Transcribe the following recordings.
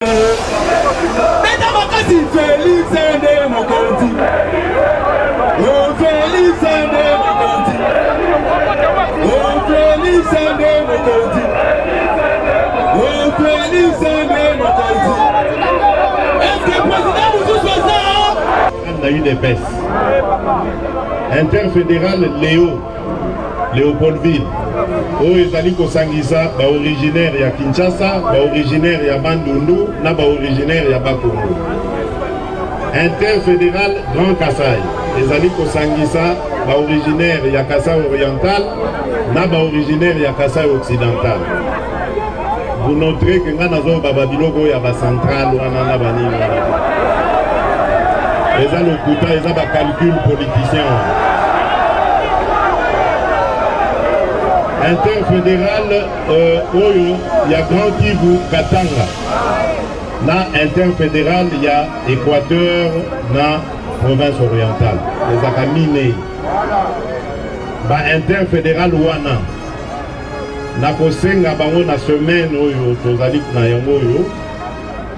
On a eu des baisses. Interfédéral Léopoldville. Ezali Kosangisa, originaire ya Kinshasa, originaire ya Bandundu, na originaire ya Bakongo. Interfédéral Grand Kassai. Ezali Kosangisa, originaire ya Kassai oriental, na originaire ya Kassai occidental. Vous noterez que nous avons Babiloko ya ba central wana na banini. Les a lokuta, les a ba calcul politicien. Interfédéral Oyo, il y a Grand Kivu, Katanga. Na interfédéral, il y a Équateur, na province orientale. Les a kamine. Ba interfédéral Wana. Na kosenga bango na semaine Oyo, tozali na yango Oyo.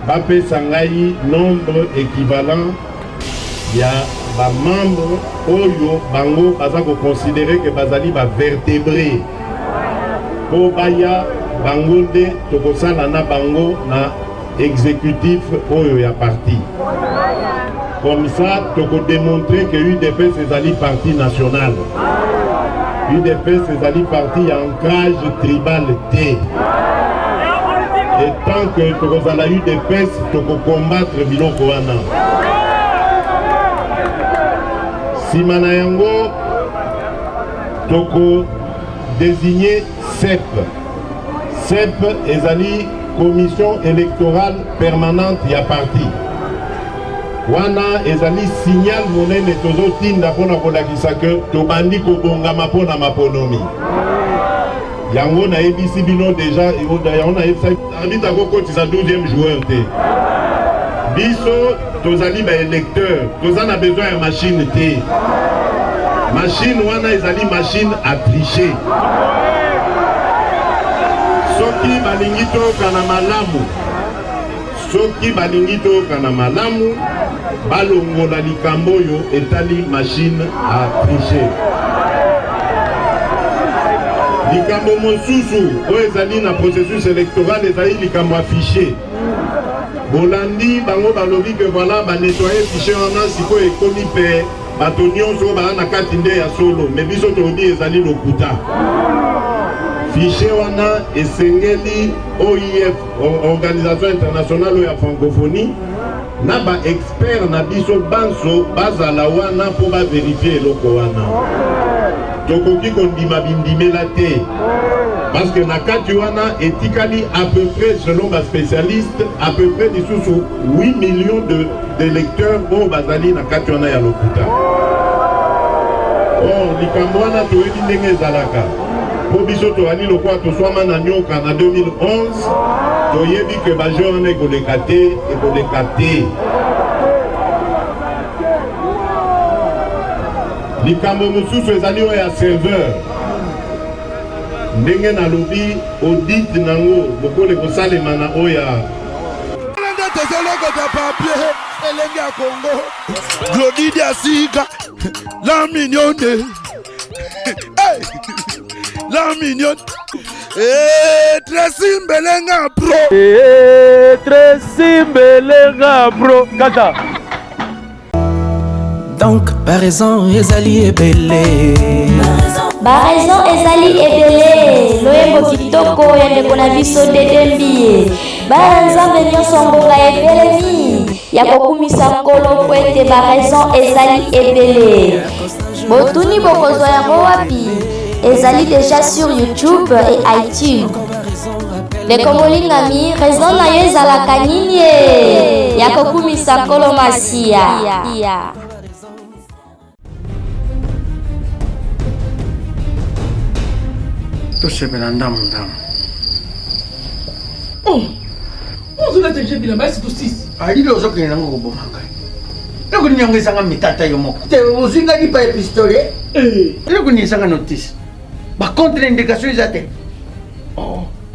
Bape sangai nombre équivalent. Il y a des membres Oyo bango baza ko considérer que bazali ba vertébrés. Po baya bango de tokosala na bango na exécutif Oyo ya parti. Comme ça, toko démontrer que UDPS ezali parti national. UDPS ezali parti ancrage tribal T. Et tant que tokozala UDPS toko combattre biloko wana. Simana yango toko désigné CEP. CEP ezali commission électorale permanente ya parti. Wana ezali signal monene tozo tinda pona kolakisa ke tobandi kobongama pona maponomi. Yango na ebisi bino déjà on a habita ko kotisa 12e joueur te. Biso tozali ba électeur, tozana besoin ya machine te. Machine wana ezali machine à tricher. Soki balingi tokana malamu. Soki balingi tokana malamu, balongola likambo yo etali machine à tricher. Likambo mosusu oyo ezali na processus électoral ezali likambo affiché. Bolandi bango balobi que voilà ba nettoyer fichier wana siko ekomi pe bato nyonso ba na kati nde ya solo mais biso tobi ezali lokuta. Fichier wana esengeli OIF, Organisation Internationale ya Francophonie, na ba expert na biso banso bazala wana po ba vérifier eloko wana. Tokoki kondima bindimela te. Parce que na kati wana etikali à peu près, selon ma spécialiste, à peu près des sous 8 millions d'électeurs au bazali na kati wana ya lokuta. Oh, likambo wana toyebi ndenge ezalaka. Po biso toali lokwa toswama na nyoka na 2011, toyebi ke bajo wana ekoleka te. Likambo mosusu ezali oyo ya serveur. Ndenge na lobi audit nango bokole kosalema na oya. Elenge ya Congo Glody Diasika la mignonne la mignonne Tracy Mbelenga pro Tracy Mbelenga pro Kata. Donc par raison ezali ebele Baraison ezali ebele loyembo kitoko ya ndeko na biso dedembi banzambe nyonso mboka ebelemi ya kokumisa nkolo po ete baraison ezali ebele botuni bokozwa yango wapi ezali déjà sur YouTube et iTunes ndeko molingami raison na yo ezalaka nini ya kokumisa nkolo masiya. tosepela ndamu ozula teje bilamba esi tosisi alili ozokende nango koboma ngai eloko esanga mitata yo moko te ozwingaki pa epistole eloko esanga notice bacontre indication eza te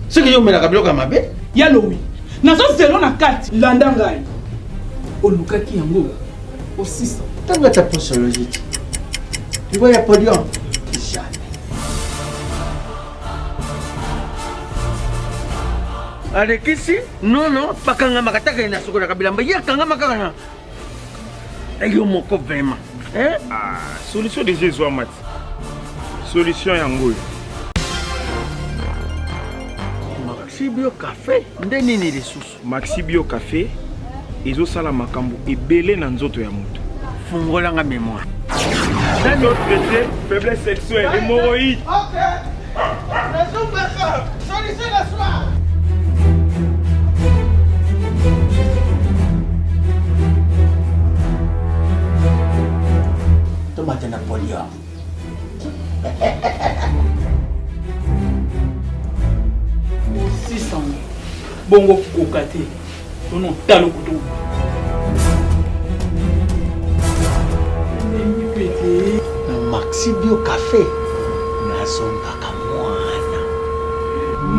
soki yo omelaka biloko ya mabe yalowi nazozelo na kati landa ngai olukaki yango osisa tanga ta posologie tu vois ya podium jamais alekisi non bakanga makataka ina sokola kabilamba yakanga makanga ayo moko vraiment solution de Jésus Amat. Solution yango. Maxibio Café ndeni ni lisusu. Maxibio Café ezo sala makambo ebele na nzoto ya moto. Fungola nga mémoire. Dans notre traité, faiblesse sexuelle, hémorroïde. OK. Solution la soir. Tomate Napoléon. bongo kokate tono talo kutu Maxibio Café nazombaka mwana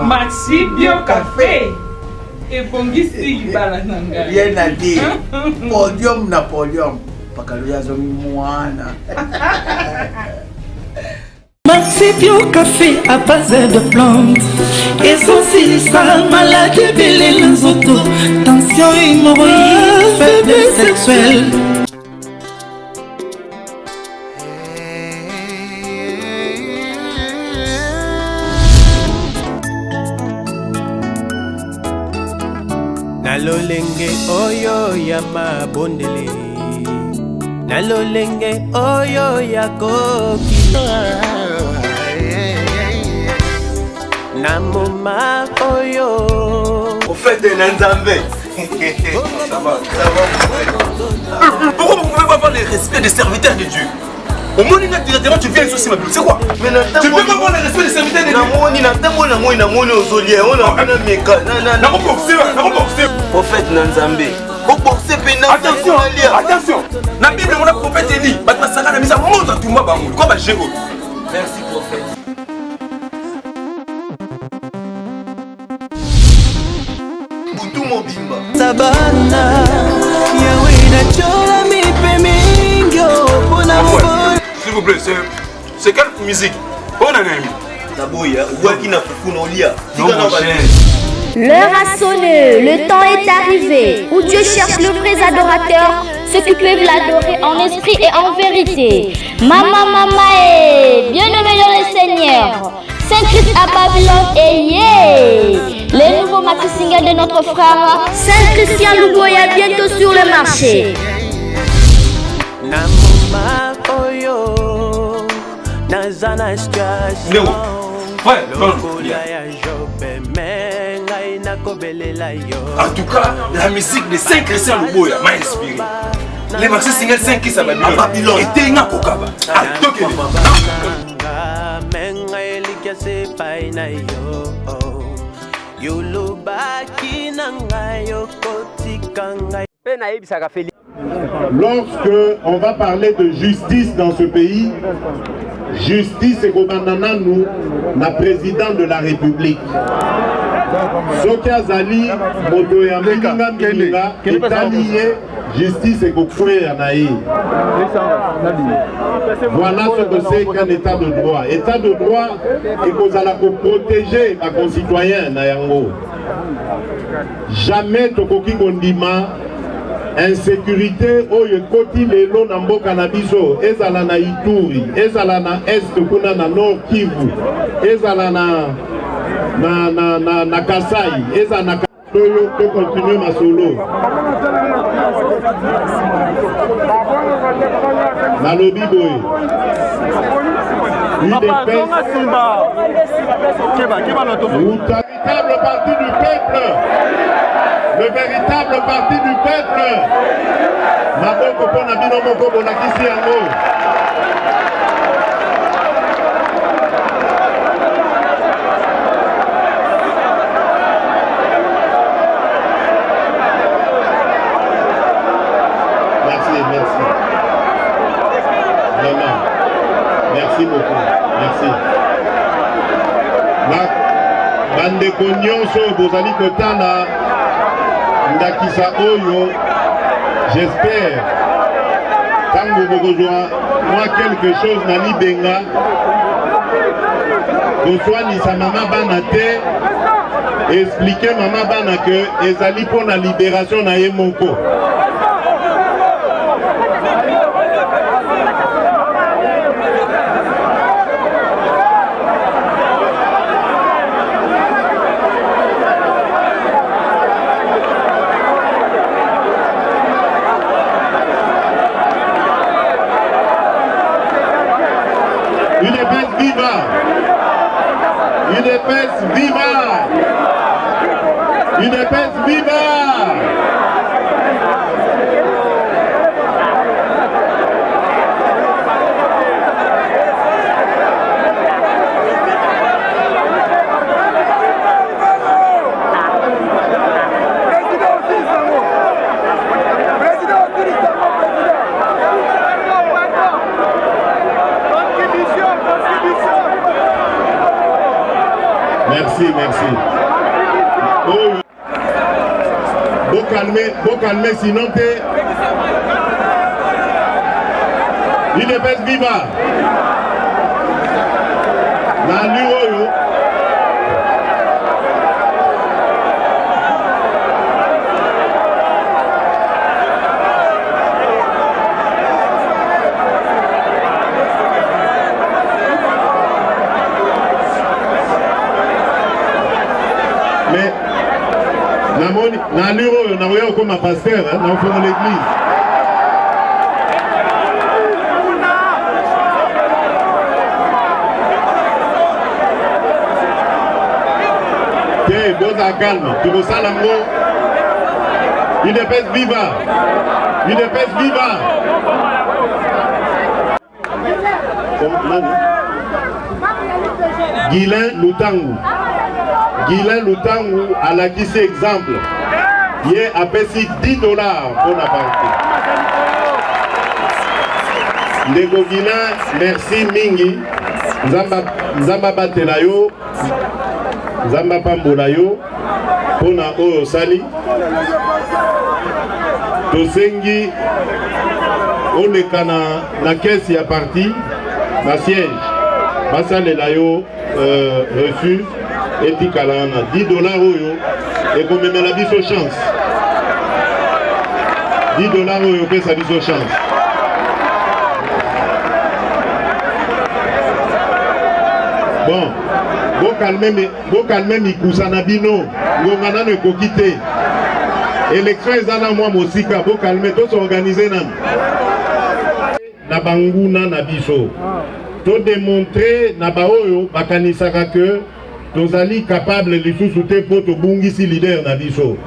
Maxibio Café ebongisi libala na ngai bien à dire podium na podium pakalo yazo mwana Maxibio Café à base de plantes essentialisant maladie belé les autos tension hémorroïde faiblesse sexuelle. Nalolenge oyo ya mabondele Nalolenge oyo ya koki Namoma oyo Au fait de Nanzambe. Ça va. Pourquoi vous ne pouvez pas avoir le respect des serviteurs de Dieu? Au moins, directement, tu viens ici, ma Bible. C'est quoi? Tu peux pas avoir le respect des serviteurs de Dieu. Prophète Nanzambe. Attention. La Bible, on a prophète Élie. Merci, prophète. Sabana Yawe na chola mipe mingyo Pona mbol S'il vous plaît, c'est quelle musique? On a un ami. L'heure a sonné, le temps est arrivé, où Dieu cherche le vrai adorateur, ceux qui peuvent l'adorer en esprit et en vérité. Mama, bien-aimé dans le Seigneur, Saint-Christ à Babylone et yeah! Les nouveaux maxi singles de notre frère Saint-Christian Luboya bientôt sur le marché. Namoma oyo Nazana situation En tout cas, la musique de Saint-Christian Luboya m'a inspiré. Les maxi singles 5 qui s'appellent Babylone étaient une kokaba. Lorsque on va parler de justice dans ce pays, justice et gouvernement nous, la président de la République. Soki azali moto ya minga minga etaliye justice et kokwe anaï. Voilà ce que c'est qu'un état de droit. État de droit et qu'on a protéger ma concitoyen na yango. Jamais tokoki kondima insécurité oyo ekoti lelo na mboka na biso ezala na Ituri, ezala na Est kuna na Nord Kivu, ezala na Kasai, ezala na Toyo to continuer masolo. Na lobi boy. Le véritable parti du peuple. Le véritable parti du peuple. Maboko pona bino moko bolakisi yango. Merci. Vraiment. Merci beaucoup. Merci. Bande nyonso bozali kotana ndakisa oyo j'espère tango bokozwa moi quelque chose na libenga koswanisa mama bana te expliquer mama bana que ezali mpo na libération na ye moko. UDPS viva! UDPS viva! UDPS viva! Merci. Oh. Beau calmer, sinon t'es... UDPS viva! La nuit, mais na luro na oyo comme pasteur na fond l'église te boza calme tu ko sala ngo UDPS viva Guilain Lutangu alakisi exemple ye apesi $10 pour la partie. Ndeko Guilain, merci mingi. Nzamba batela yo, Nzamba pambola yo pona oyo sali. Tosengi oleka na caisse ya parti na siège. Basalela yo reçu etikala na $10 oyo ekomemela biso chance. $10 oyo pesa biso chance. Bon, bo calmer mikusa na bino ngonga nano ekoki te. Élection ezala mwa mosika bo calmer to s'organiser na banguna na biso. To démontrer na baoyo bakanisaka que tozali capable lisusu te po tobungisi leader na biso.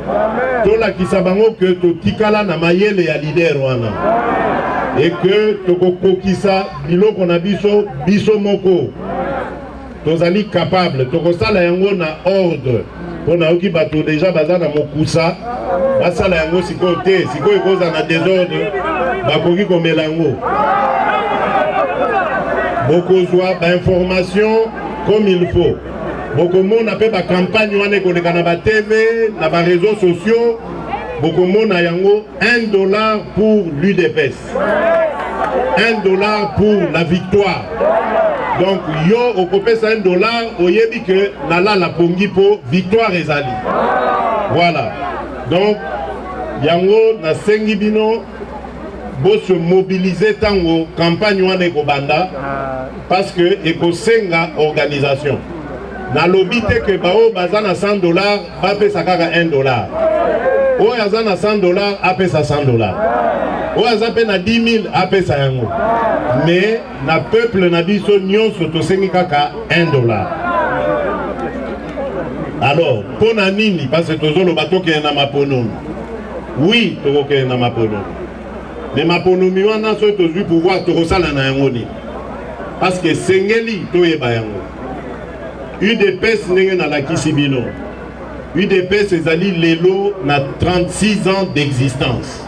Tolakisa bango que totikala na mayele ya leader wana. Et que tokokokisa biloko na biso moko. Tozali capable tokosala yango na ordre. Pona oki bato déjà baza na mokusa basala yango sikoyo te sikoyo ekoza na désordre bakoki komela yango. Bokozwa ba-information comme il faut. Bokomona pe ba campagne wana koleka na ba TV, na ba réseaux sociaux. Bokomona yango $1 pour l'UDPS. $1 pour la victoire. Donc yo okopesa $1 oyebi que nala la pongi po victoire ezali. Voilà. Donc yango na sengi bino bo se mobiliser tango campagne wana ekobanda parce que ekosenga organisation. Na lobby te que bao baza na $100 bapesa kaka $1. Oyo aza na $100 apesa $100. Oyo aza pe na 10 000 apesa yango. Mais na peuple na biso nyonso tosengi kaka $1. Alors, pona nini parce que tozoloba tokende na maponomi. Oui, tokokende na maponomi. Mais maponomi wana so tozwi pouvoir tokosala na yango ni. Parce que sengeli toyeba yango. UDPS ndenge na lakisi bino. UDPS ezali lelo na 36 ans d'existence.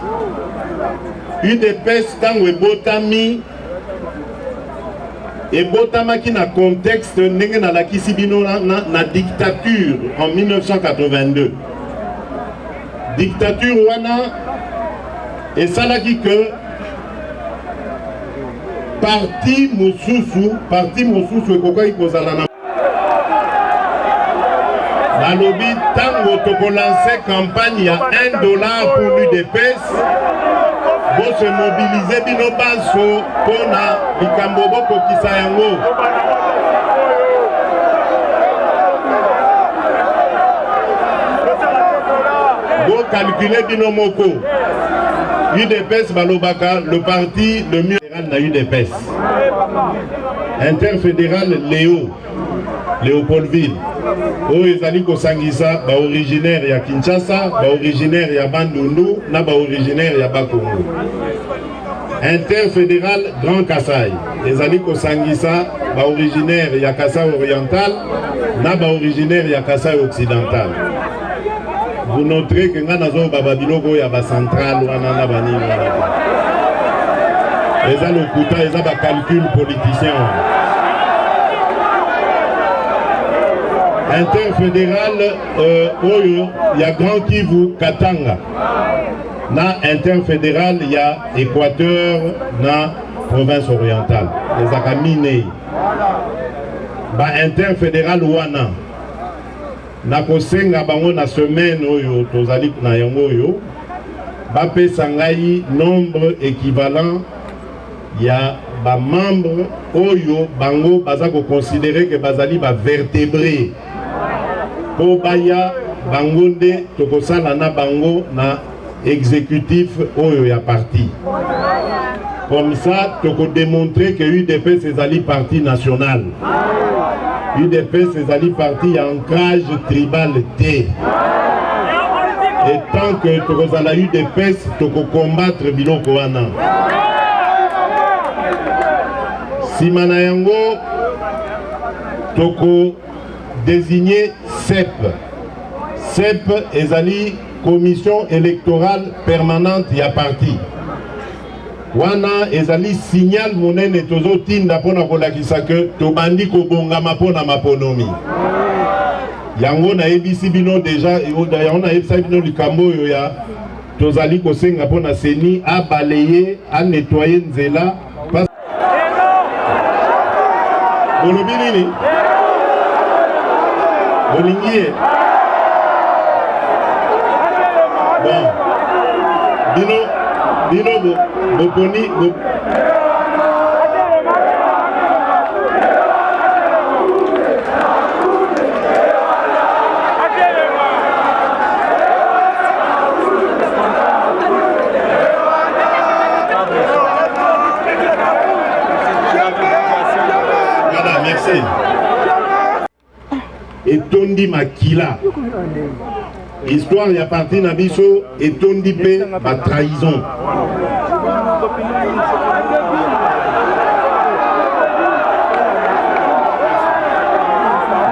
UDPS tango ebotamaki na contexte ndenge na lakisi bino na dictature en 1982. dictature wana esalaki que parti mosusu ekokaki kozala na balobi ntango tokolanse campagne ya $1 pour l'UDPS bose mobilize bino banso mpona likambo bokokisa yango. Calculer bino moko UDPS balobaka le parti le mieux na UDPS interfédéral Léopoldville oyo ezali kosangisa ba originaire ya Kinshasa, ba originaire ya Bandundu na ba originaire ya Bakongo. Interfédéral Grand Kassai ezali kosangisa ba originaire ya Kassai oriental na ba originaire ya Kassai occidental. Vous noterez que nous avons des centrales les calcul politicien. Interfédéral, il y a Grand Kivu, Katanga. Na interfédéral, il y a Équateur, na province orientale. Les Akamine. Interfédéral, Wana. Nakosenga bango na semaine oyo tozali na yango oyo bapesa ngai nombre équivalent ya ba membre oyo bango baza ko considérer que bazali ba vertébré po baya bango nde tokosala na bango na exécutif oyo ya parti. Comme ça toko démontrer que UDPS ezali parti national. UDPS ezali parti ya ancrage tribal T. Et tant que tokozala UDPS toko combattre biloko wana. Simana yango toko désigner CEP. CEP ezali commission électorale permanente ya parti. Wana ezali signal monene tozo tinda pona kolakisa ke tobandi kobongama pona maponomi. Yango na ebisi bino deja yango na ebisa bino likambo yo ya tozali kosenga pona seni a balayer a nettoyer nzela. Bolobi nini? Bolingie. Bon. Bino boponi Voilà, merci. Et tondi makila. Histoire ya parti na biso etondi pe ba trahison.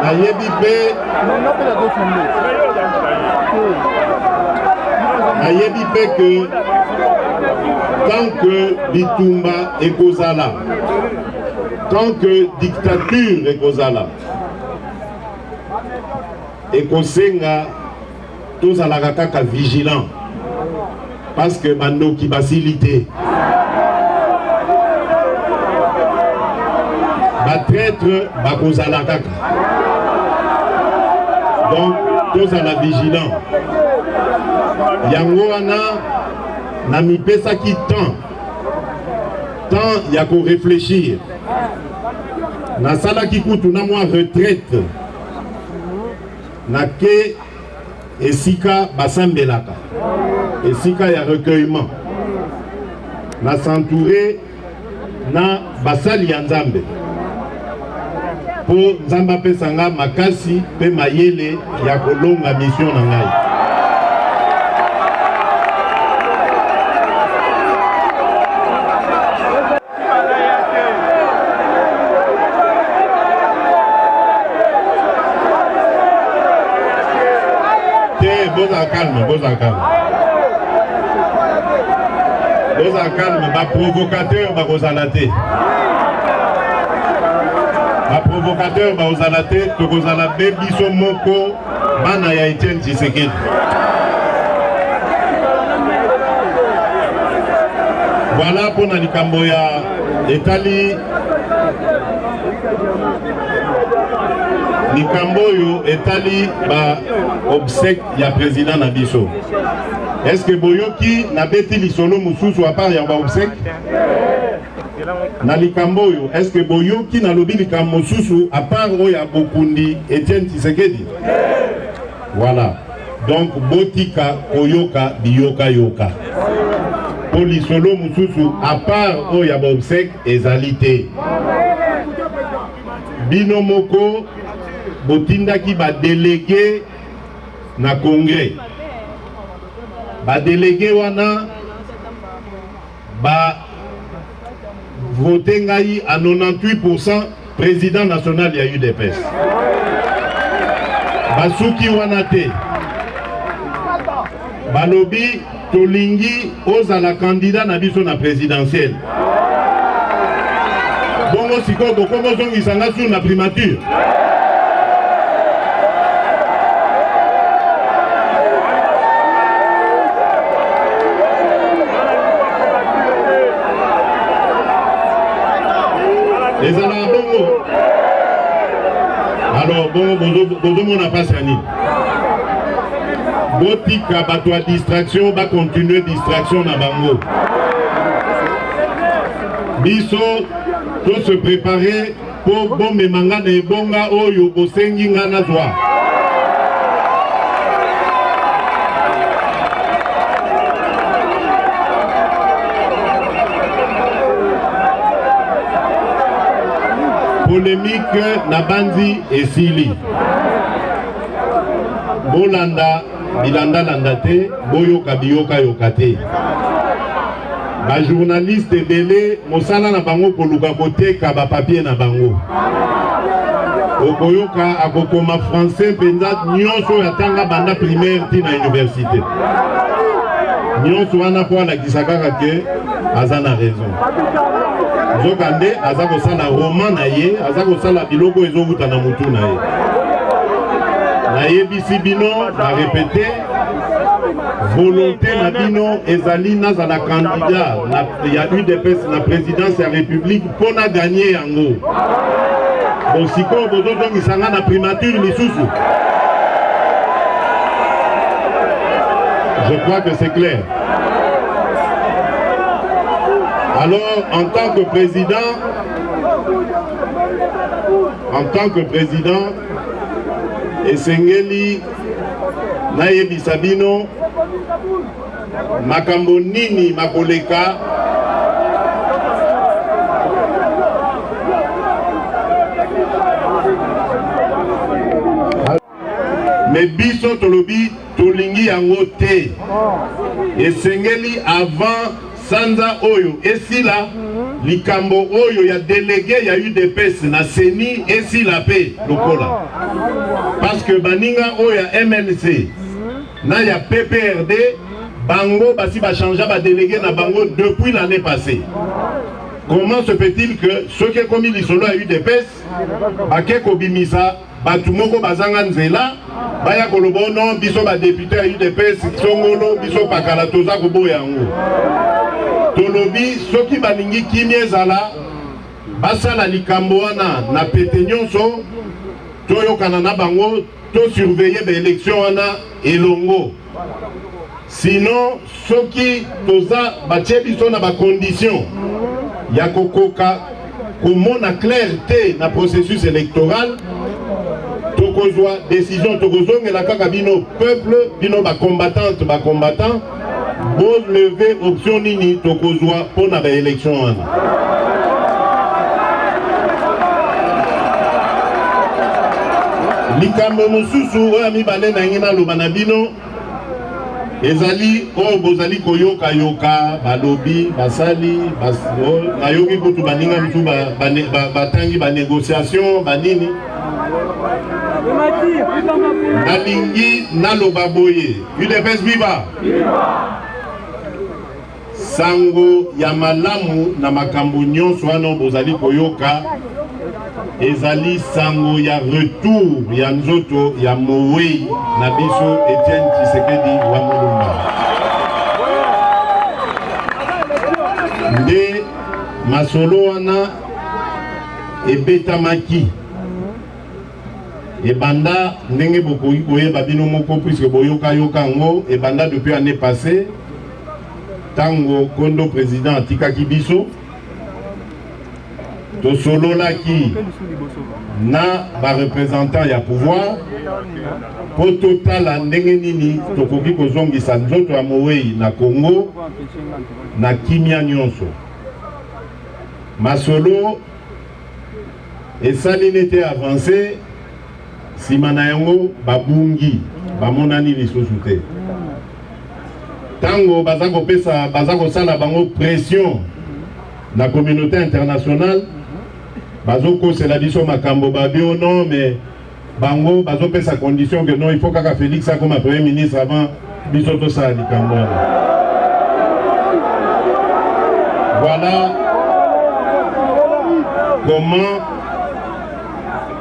Nayebi pe que tant que bitumba ekozala, tant que dictature ekozala, ekosenga tozalaka kaka vigilant parce que bandoki basilité batraître bakozala kaka. Donc tozala vigilant. Yango wana na mipesaki temps ya ko réfléchir. Na salaki kutu na moi retraite na ke esika basambelaka, esika ya recueillement, na s'entourer na basali ya Nzambe po Nzamba pesanga makasi pe mayele ya kolonga mission na ngai. Boza calme, ba provocateur ba kozalate. Ba provocateur ba kozalate, to kozala bebiso moko bana ya Etienne Tshisekedi. Voilà pour Nalikamboya Etali. Nikamboyo Etali ba obsèque ya président Nabiso. Est-ce que Boyoki n'a bêti l'isolo Moussou à part ya ba obsèque? Nalikamboyo, est-ce que Boyoki n'a lobi Likamoussou à part Oya Bokundi Etienne Tshisekedi? Voilà. Donc Botika Koyoka Biyoka Yoka. Pour l'isolo Moussou à part Oya ba obsèque ezalité. Binomoko Botindaki ba délégué na congrès. Ba délégué wana ba voté ngai à 98% président national ya UDPS. Basuki wana te. Balobi tolingi ozala candidat na biso na présidentielle. Bongo siko bokongo zongi sanga sur na primature. Les Alabongo. Alors, bon, on n'a pas sani. Botika batwa distraction, va continuer distraction na bango. Biso, tout se préparer pour bon me manga de bonga oyo bosengi ngana zwa. Polémique Nabandi et Sili. Bolanda, Bilanda Landate, Boyoka Biyoka Yokate. Ba journaliste belé, Mosala na bango koluka kote kaba papier na bango. Okoyoka akokoma français penza nyonso yatanga banda primaire tina université. Nyonso wana po la kisaka ke azana raison. Zokande azako sala roman na ye, azako sala biloko ezovuta na mutu na ye. Na ye bisi bino, na répété, volonté na bino ezali naza na candidat, il y a eu des personnes la présidence de la République pour na gagner yango. Bon siko bozo zongi sanga na primature lisusu. Je crois que c'est clair. Alors, en tant que président, Esengeli Nayebi Sabino, Makambo Nini Makoleka, mais biso tolobi tolingi yango te. Esengeli avant Sanza Oyo, Esila, Likambo Oyo, ya délégué, ya eu des pèses, na Seni, Esila P, Lokola. Parce que Baninga Oyo, MNC, na ya PPRD, Bango, Basi va changer, ba délégué na Bango depuis l'année passée. Comment se fait-il que ceux qui ont commis l'isolo a eu des pèses, Bake Kobimisa, Batumoko Bazanga Nzela, Baya Kolobo, non, Biso ba député a eu des pèses, Songolo, Biso Pakalatoza Kobo Yango. Tolobi soki balingi kimie zala basala likambo wana na pete nyonso toyokana na bango to surveiller ba élection wana elongo. Sinon soki toza batie biso na ba condition ya kokoka komona clarté na processus électoral tokozwa décision tokozongela kaka bino peuple bino ba combattant bon lever option nini tokozwa pour na ba élection wana. Likambo mosusu oya mibale na ngina loba na bino ezali o bozali koyoka yoka balobi basali nayoki kutu baninga mutu batangi ba négociation banini nalingi naloba boye UDPS viva sango ya malamu na makambo nyonso wana bozali koyoka ezali sango ya retour ya nzoto ya Mowei na biso Etienne Tshisekedi wa Mulumba. masolo wana ebetamaki ebanda ndenge bokoki koyeba bino moko puisque boyoka yango ebanda depuis année passée tango kondo président atikaki biso tosololaki na représentant ya pouvoir po totala ndenge nini tokoki kozongisa nzoto ya mowei na Congo na kimia nyonso. Masolo esali nete avancé sima na yango babungi bamonani lisusu te. Tango baza kosala bango pression na communauté internationale bazo kosela biso makambo babio non mais bango bazo pesa condition que non il faut kaka Félix a comme premier ministre avant biso to sa likambo.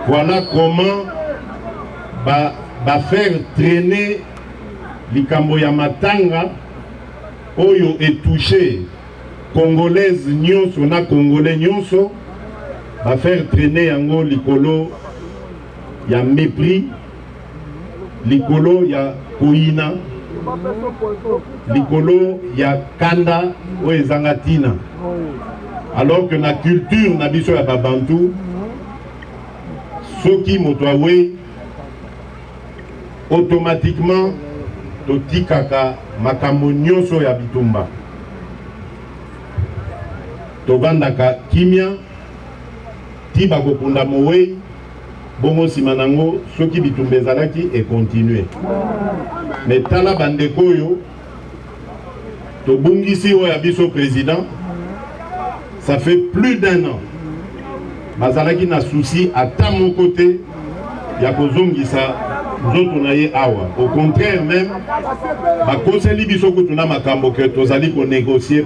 Voilà comment faire traîner likambo ya matanga oyo est touché congolaise nyonso na congolais nyonso va faire traîner yango likolo ya mépris, likolo ya koina, likolo ya kanda o ezangatina. Alors que na culture na biso ya babantu soki moto awe automatiquement totikaka makambo nyonso ya bitumba tovandaka kimia ti bakokunda mowei bongo nsima nango soki bitumba ezalaki ekontinue. Mais tala bandeko oyo tobungisi oyo ya biso président, ça fait plus d'un an bazalaki na souci ata moko te ya kozongisa nzoto na ye awa. Au contraire même bakoseli biso kutuna makambo ke tozali konégocier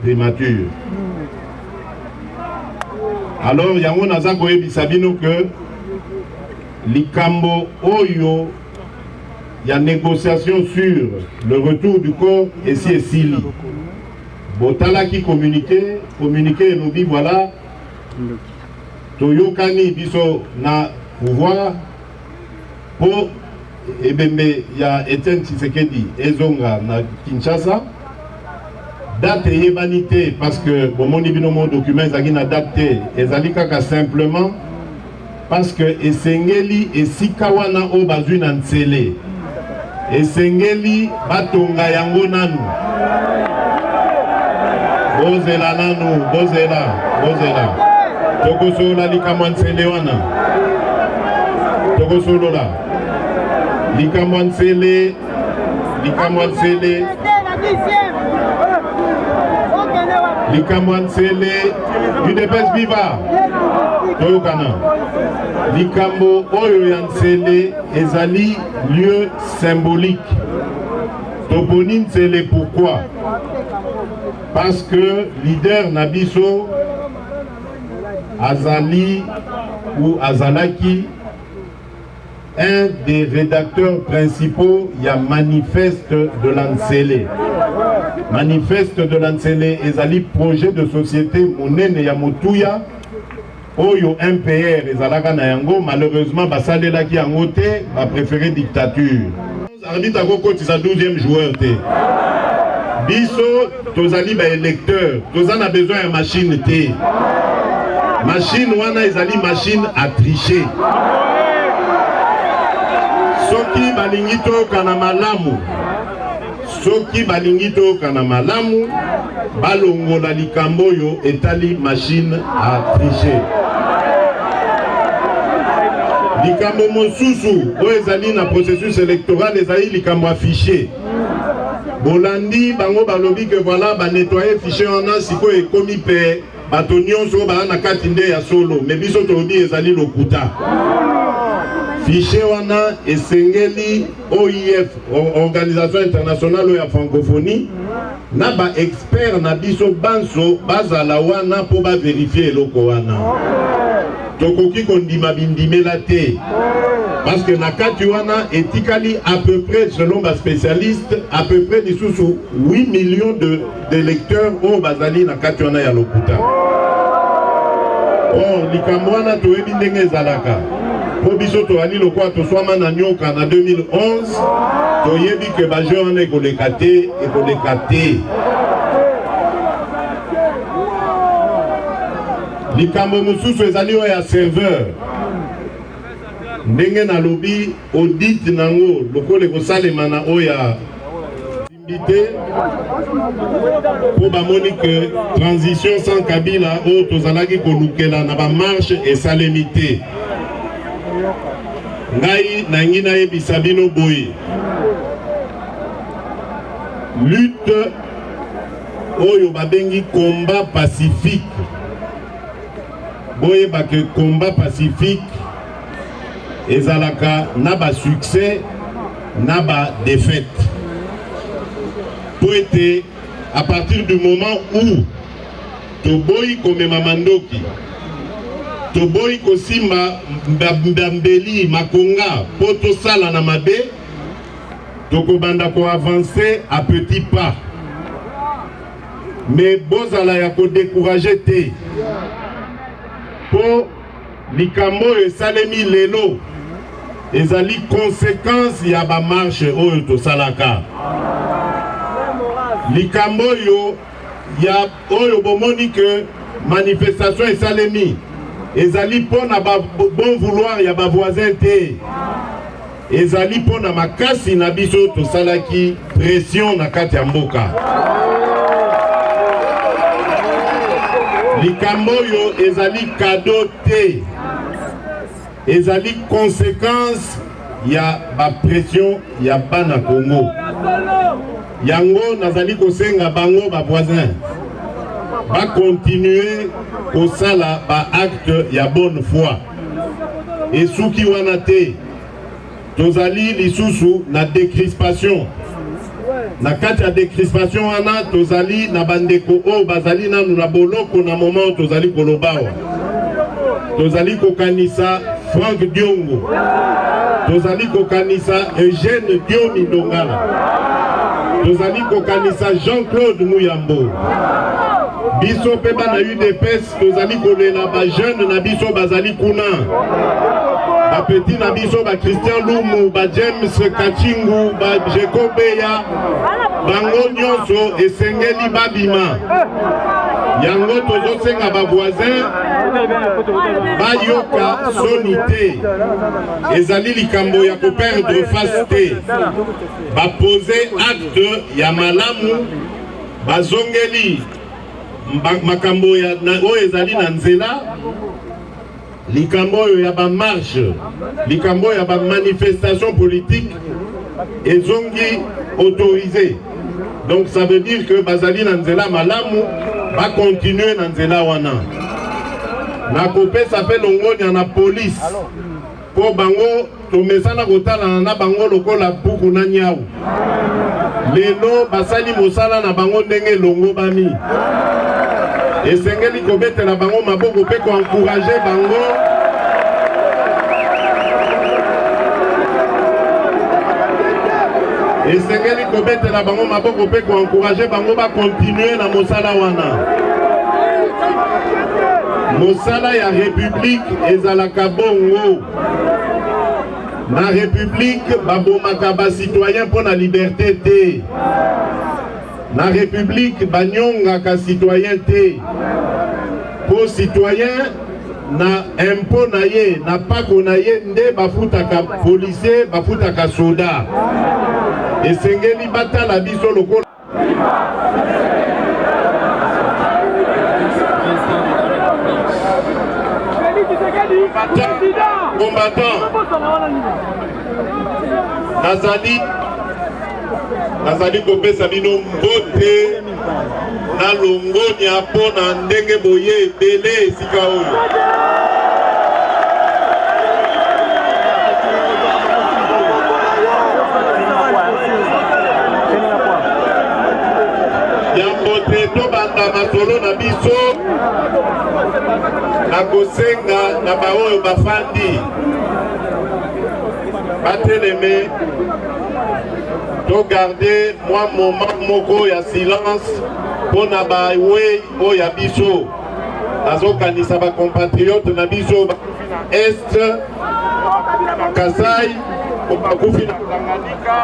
primature. Alors yango naza koyebisa bino que likambo oyo ya négociation sur le retour du corps esi esili botalaki communiqué elobi voilà toyokani biso na pouvoir po ebembe ya Etienne Tshisekedi ezonga na Kinshasa. Date eyebani te parce que bomoni bino mo document ezalaki na date te, ezali kaka simplement parce que esengeli esika wana o bazwi na ntsele esengeli batonga yango nanu bozela nanu bozela tokosola likambo ntsele wana tokosolola likambo ntsele UDPS viva toyokana likambo oyo ya ntsele ezali lieu symbolique. Toponi ntsele pourquoi? Parce que leader Nabiso azali ou azalaki un des rédacteurs principaux il y a manifeste de l'Ansele. Manifeste de l'Ansele ezali projet de société monene ya motuya oyo MPR ezalaka na yango, malheureusement basalelaki yango te, ba préféré dictature. Arbitre akokotisa 12e joueur te. Biso tozali ba électeur, tozana besoin ya machine te. Machine wana ezali machine à tricher. Soki balingi tokana malamu, soki balingi tokana malamu, balongola likambo yo etali machine à tricher. Likambo mosusu oyo ezali na processus électoral ezali likambo affiché. Bolandi bango balobi que voilà ba nettoyer fichier wana siko ekomi pe bato nyonso ba na kati nde ya solo, mais biso tobi ezali lokuta. Fichier wana esengeli OIF, Organisation Internationale ya Francophonie, na ba expert na biso banso bazala wana po ba vérifier eloko wana. Tokoki kondima bindimela te. Parce que na kati wana etikali à peu près, selon ba spécialiste, à peu près lisusu 8 millions de lecteurs au bazali na kati wana ya lokuta. Bon, likambo wana toyebi ndenge ezalaka. Po biso toali lokwa toswama na nyoka na 2011, toyebi ke bajeur wana ekoleka te. Likambo mosusu ezali oyo ya serveur. Ndenge na lobi audit nango lokole kosalema na oya invité pour bamoni que transition sans Kabila o tozalaki kolukela na ba marche et salemité. Ngai nangi na yebisa bino boye. Lutte oyo babengi combat pacifique. Boye ba que combat pacifique ezalaka na ba succès na ba défaite. Pour être à partir du moment où toboyi komema mandoki, toboyi kosimba mbambeli makonga poto sala na mabe, tokobanda ko avancer à petits pas. Mais bozala ya ko décourager te. Po likambo esalemi lelo ezali conséquence ya ba marche oyo to salaka. Likambo yo ya oyo bomoni que manifestation esalemi ezali pona ba bon vouloir ya ba voisin te. Ezali pona makasi na biso to salaki pression na kati ya mboka. Likambo yo ezali cadeau te. Ezali conséquence ya ba pression ya bana Congo. Yango nazali kosenga bango ba voisin ba continuer kosala ba acte ya bonne foi. Et souki wana te tozali lisusu na décrispation. Na kati ya décrispation wana tozali na bandeko o bazali nanu na boloko na moment tozali kolobawa. Tozali kokanisa Franck Diongo. Tozali kokanisa Eugène Diomi Ndongala. Tozali kokanisa Jean-Claude Mouyambo. Biso pe bana UDPS tozali kolela ba jeune na biso bazali kuna. Ba petit na biso ba Christian Lumu, ba James Kachingu, ba Jekobeya, bango nyonso esengeli babima. Yango tozosenga ba voisin bayoka sonité. Ezali likambo ya ko perdre face te. Ba poser acte ya malamu bazongeli makambo ya oyo ezali na nzela. Likambo ya ba marche, likambo ya ba manifestation politique ezongi autorisé. Donc ça veut dire que bazali na nzela malamu va continuer na nzela wana. Na kopesa pe longonya na police. Po bango to mesana kotala na bango lokola buku na nyau. Lelo basali mosala na bango ndenge longo bami. Esengeli kobetela bango maboko pe ko encourager bango. Esengeli kobetela bango maboko pe ko encourager bango ba continuer na mosala wana. Mosala ya république ezalaka bongo. Na république babomaka ba citoyen pour la liberté te. Na république banyongaka citoyen te. Po citoyen na impôt na ye na pako na ye nde bafutaka policier bafutaka soda. Esengeli batala biso lokola combattant nazali kopesa bino mbote na longonya mpona ndenge boye ebele esika oyo. Ya mbote tobanda masolo na biso na kosenga na baoyo bafandi bateleme to garder moi moment moko ya silence pona bawe oya biso azokanisa ba compatriote na biso est Kasai bakufi na Tanganyika.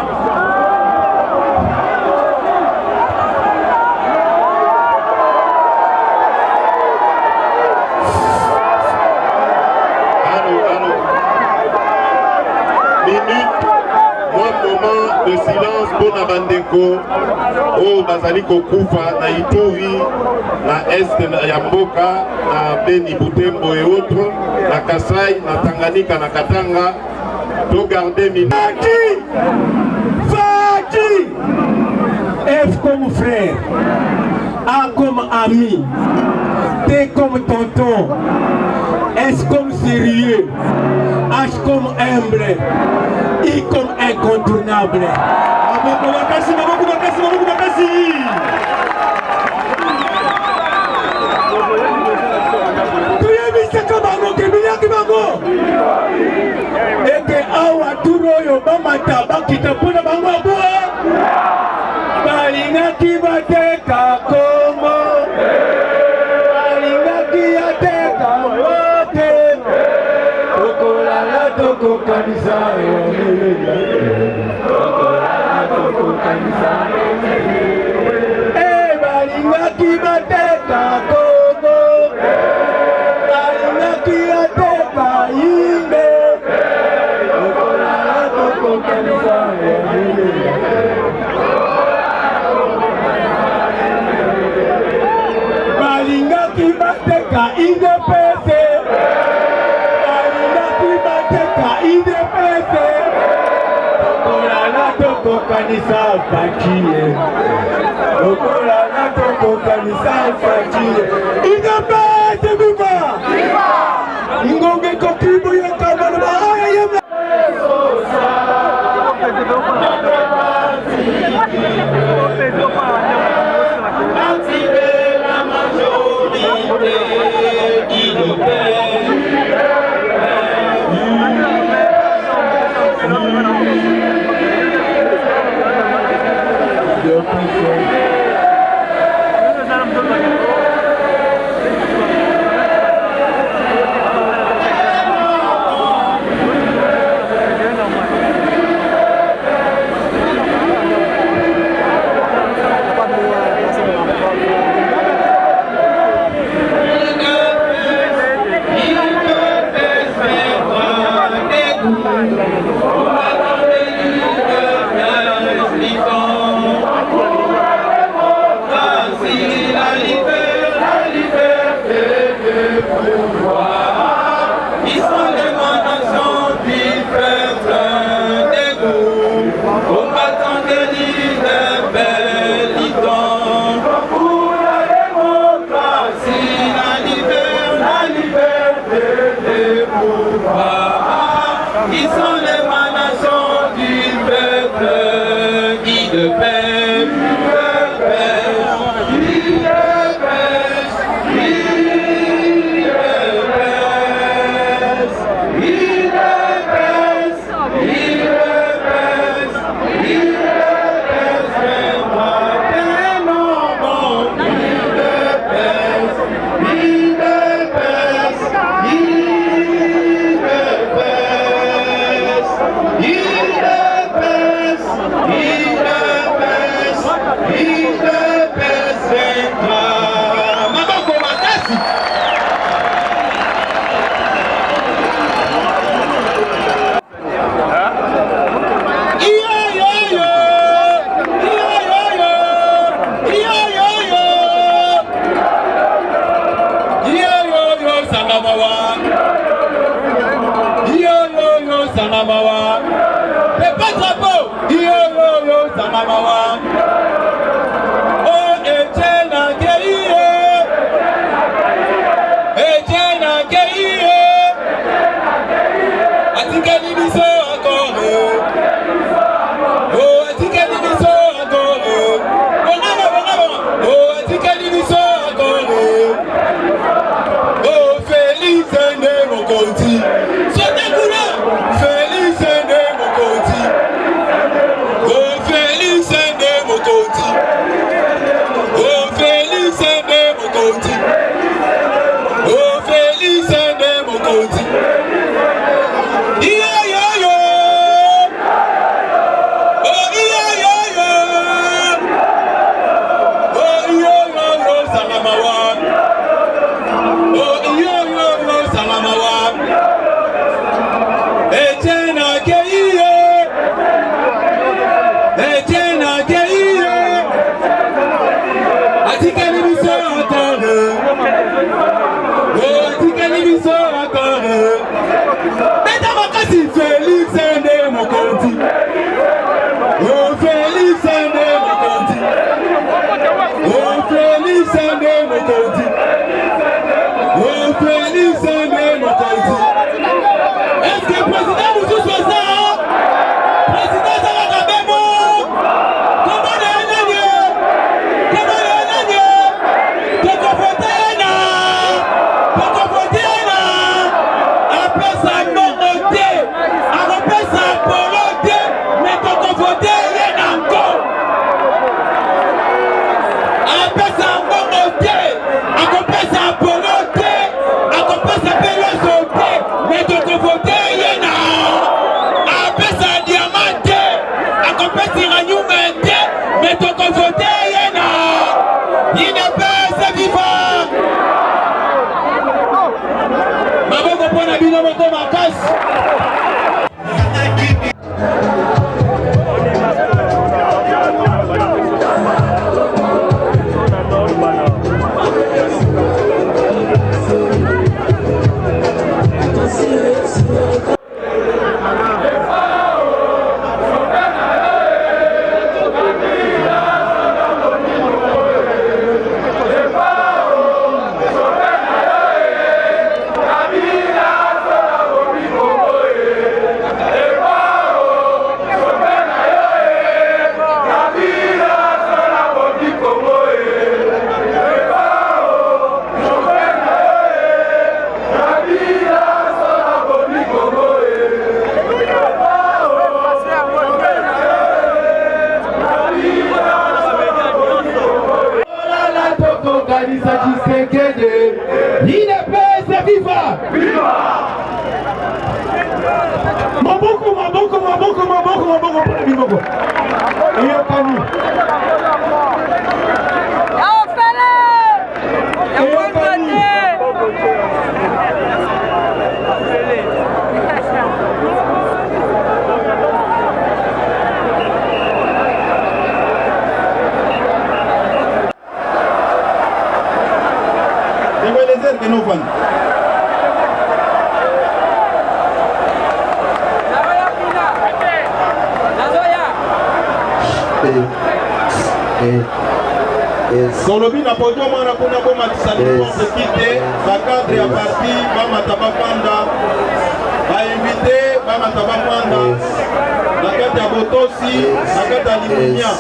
Moment de silence pour Nabandeko au Bazali Kokufa na Ituri na Est ya Mboka na Beni Butembo et autres na Kasai na Tanganyika na Katanga to garder Faki F comme frère, A comme ami, T comme tonton, S comme sérieux, H comme humble, I comme incontournable. Makasi. Eke awa turo yo bamata bakita puna bango boa. Balingaki bateka Kongo, balingaki ateka wote. Tokolala tokokanisa balingaki bateka Kongo, balingaki ateka Yimbe. Tokolala tokokanisa balingaki bateka IDPS, balingaki bateka IDPS. Tokolala tokokanisa Fakie, tokolala tokokanisa Fakie. IDPS viva! Ngonge kokibu ya kamana bahaya yeme. akopesa mbongo te, akopesa polo te, akopesa peloso te, mais tokovote ye na apesa diamant te, akopesa ranyuma te, mais tokovote ye na inepesa viva maboko pona bino moko makasi. Kolobi na podio mwana kuna boma tisani pour se quitter, ba cadre ya parti, mama tabapanda, ba invité, mama tabapanda, na kati ya Botosi, na kati ya Limunia.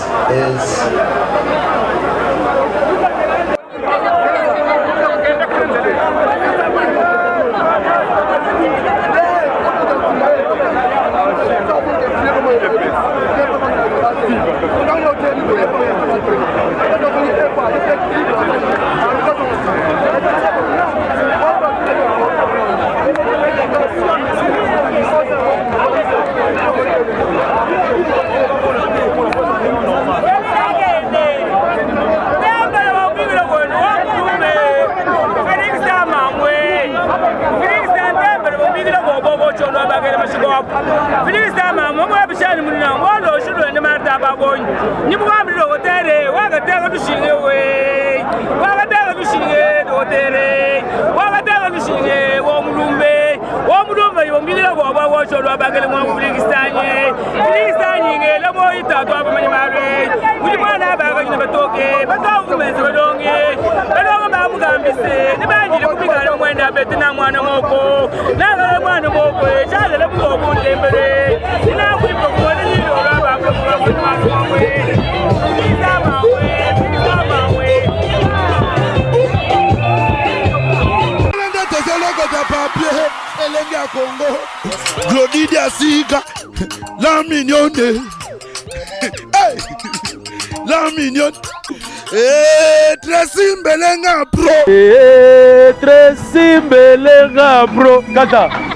Congo, Glodidia Sika, la mignonne, hey, la mignonne, Tracy Mbelenga bro, Tracy Mbelenga bro, Kata.